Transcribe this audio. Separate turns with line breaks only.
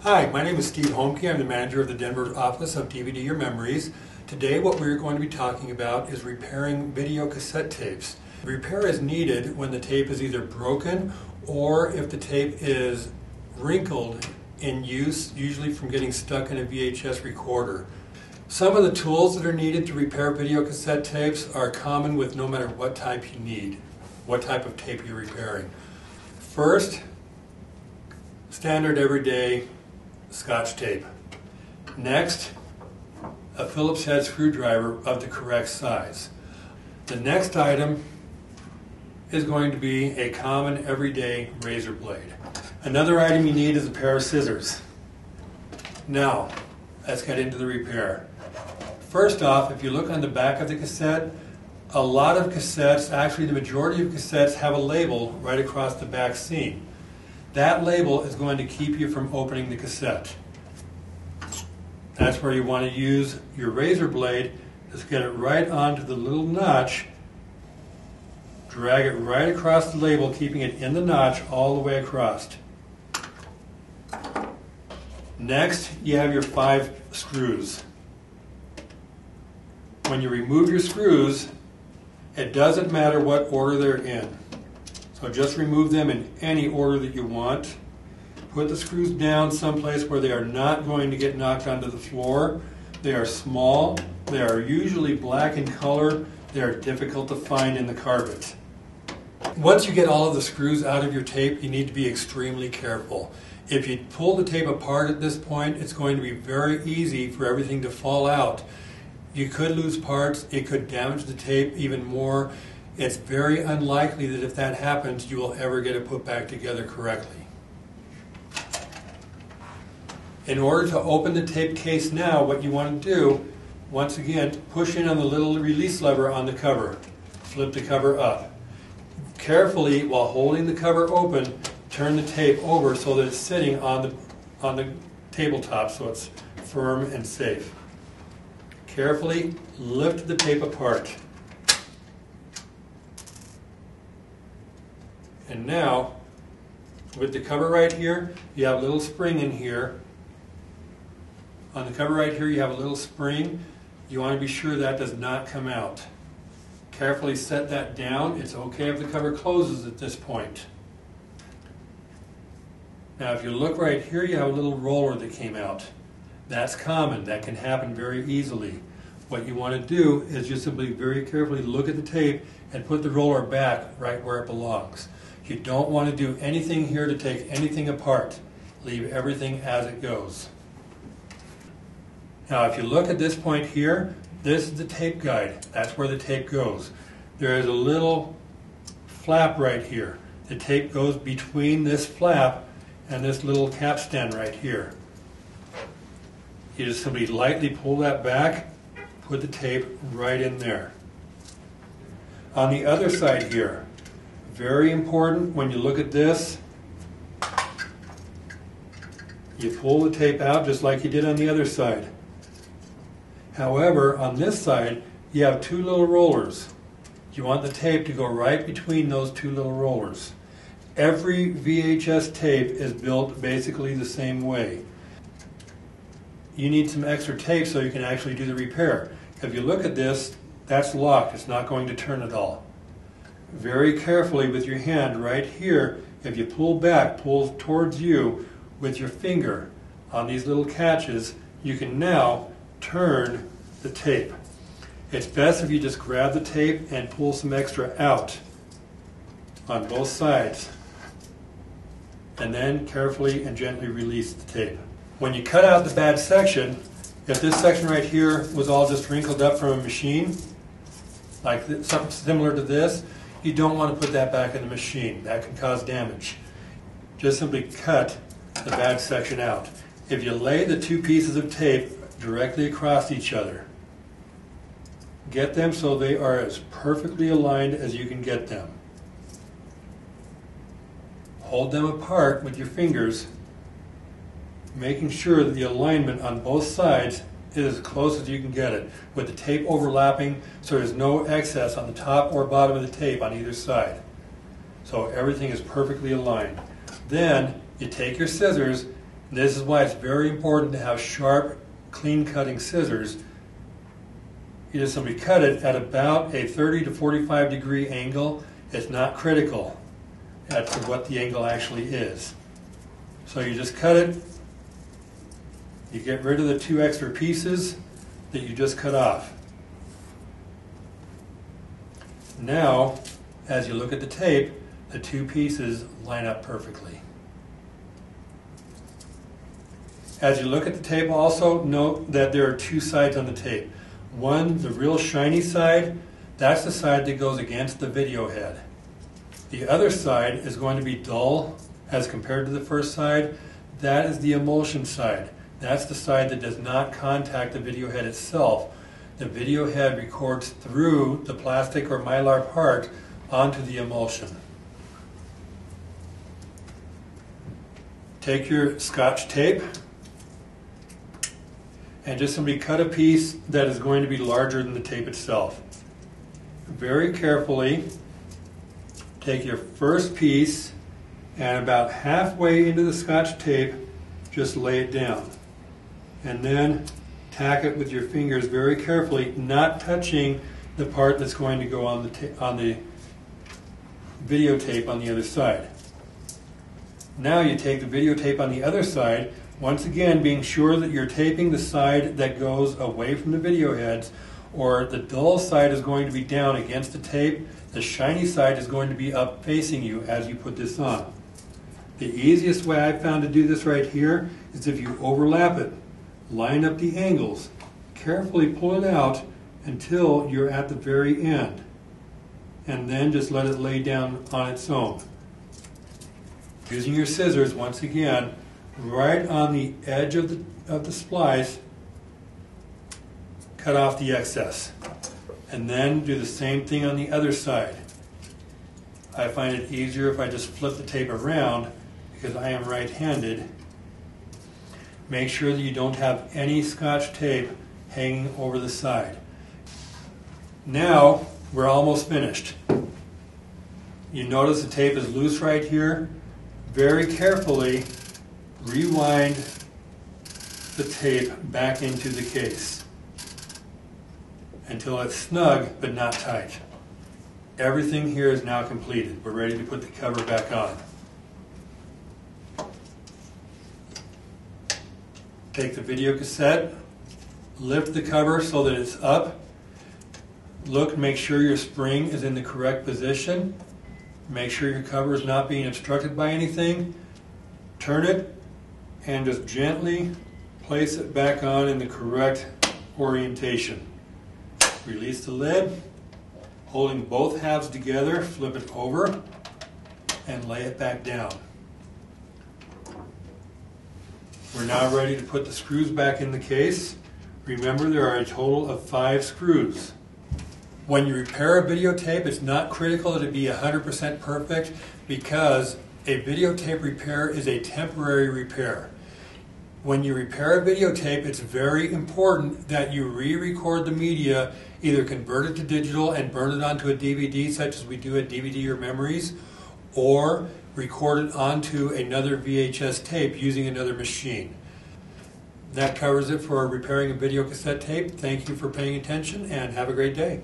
Hi, my name is Steve Homke. I'm the manager of the Denver office of DVD Your Memories. Today what we're going to be talking about is repairing video cassette tapes. Repair is needed when the tape is either broken or if the tape is wrinkled in use, usually from getting stuck in a VHS recorder. Some of the tools that are needed to repair video cassette tapes are common with no matter what type you need, what type of tape you're repairing. First, standard everyday Scotch tape. Next, a Phillips head screwdriver of the correct size. The next item is going to be a common everyday razor blade. Another item you need is a pair of scissors. Now, let's get into the repair. First off, if you look on the back of the cassette, a lot of cassettes, actually the majority of cassettes, have a label right across the back seam. That label is going to keep you from opening the cassette. That's where you want to use your razor blade. Just get it right onto the little notch, drag it right across the label, keeping it in the notch all the way across. Next, you have your 5 screws. When you remove your screws, it doesn't matter what order they're in. So just remove them in any order that you want. Put the screws down someplace where they are not going to get knocked onto the floor. They are small. They are usually black in color. They are difficult to find in the carpet. Once you get all of the screws out of your tape, you need to be extremely careful. If you pull the tape apart at this point, it's going to be very easy for everything to fall out. You could lose parts. It could damage the tape even more. It's very unlikely that if that happens, you will ever get it put back together correctly. In order to open the tape case now, what you want to do, once again, push in on the little release lever on the cover. Flip the cover up. Carefully, while holding the cover open, turn the tape over so that it's sitting on the tabletop so it's firm and safe. Carefully lift the tape apart. And now, with the cover right here, you have a little spring in here. On the cover right here, you have a little spring. You want to be sure that does not come out. Carefully set that down. It's okay if the cover closes at this point. Now, if you look right here, you have a little roller that came out. That's common. That can happen very easily. What you want to do is just simply very carefully look at the tape and put the roller back right where it belongs. You don't want to do anything here to take anything apart. Leave everything as it goes. Now, if you look at this point here, this is the tape guide. That's where the tape goes. There is a little flap right here. The tape goes between this flap and this little capstan right here. You just simply lightly pull that back, put the tape right in there. On the other side here, very important, when you look at this, you pull the tape out just like you did on the other side. However, on this side, you have 2 little rollers. You want the tape to go right between those 2 little rollers. Every VHS tape is built basically the same way. You need some extra tape so you can actually do the repair. If you look at this, that's locked. It's not going to turn at all. Very carefully with your hand right here, if you pull back, pull towards you with your finger on these little catches, you can now turn the tape. It's best if you just grab the tape and pull some extra out on both sides, and then carefully and gently release the tape. When you cut out the bad section, if this section right here was all just wrinkled up from a machine, like something similar to this, you don't want to put that back in the machine. That can cause damage. Just simply cut the bad section out. If you lay the 2 pieces of tape directly across each other, get them so they are as perfectly aligned as you can get them. Hold them apart with your fingers, making sure that the alignment on both sides is as close as you can get it, with the tape overlapping so there's no excess on the top or bottom of the tape on either side. So everything is perfectly aligned. Then you take your scissors This is why it's very important to have sharp, clean cutting scissors. You just simply cut it at about a 30 to 45 degree angle. It's not critical as to what the angle actually is. So you just cut it, you get rid of the 2 extra pieces that you just cut off. Now, as you look at the tape, the 2 pieces line up perfectly. As you look at the tape, also note that there are 2 sides on the tape. One, the real shiny side, that's the side that goes against the video head. The other side is going to be dull as compared to the first side. That is the emulsion side. That's the side that does not contact the video head itself. The video head records through the plastic or mylar part onto the emulsion. Take your Scotch tape and just simply cut a piece that is going to be larger than the tape itself. Very carefully take your first piece and about halfway into the Scotch tape, just lay it down. And then tack it with your fingers very carefully, not touching the part that's going to go on the videotape on the other side. Now you take the videotape on the other side, once again being sure that you're taping the side that goes away from the video heads, or the dull side is going to be down against the tape, the shiny side is going to be up facing you as you put this on. The easiest way I've found to do this right here is if you overlap it, line up the angles, carefully pull it out until you're at the very end, and then just let it lay down on its own. Using your scissors, once again, right on the edge of the splice, cut off the excess. And then do the same thing on the other side. I find it easier if I just flip the tape around because I am right-handed. Make sure that you don't have any Scotch tape hanging over the side. Now we're almost finished. You notice the tape is loose right here. Very carefully rewind the tape back into the case until it's snug but not tight. Everything here is now completed. We're ready to put the cover back on. Take the video cassette, lift the cover so that it's up. Look, make sure your spring is in the correct position. Make sure your cover is not being obstructed by anything. Turn it and just gently place it back on in the correct orientation. Release the lid, holding both halves together, flip it over and lay it back down. We're now ready to put the screws back in the case. Remember, there are a total of 5 screws. When you repair a videotape, it's not critical that it be 100% perfect because a videotape repair is a temporary repair. When you repair a videotape, it's very important that you re-record the media, either convert it to digital and burn it onto a DVD, such as we do at DVD Your Memories, or record it onto another VHS tape using another machine. That covers it for repairing a video cassette tape. Thank you for paying attention and have a great day.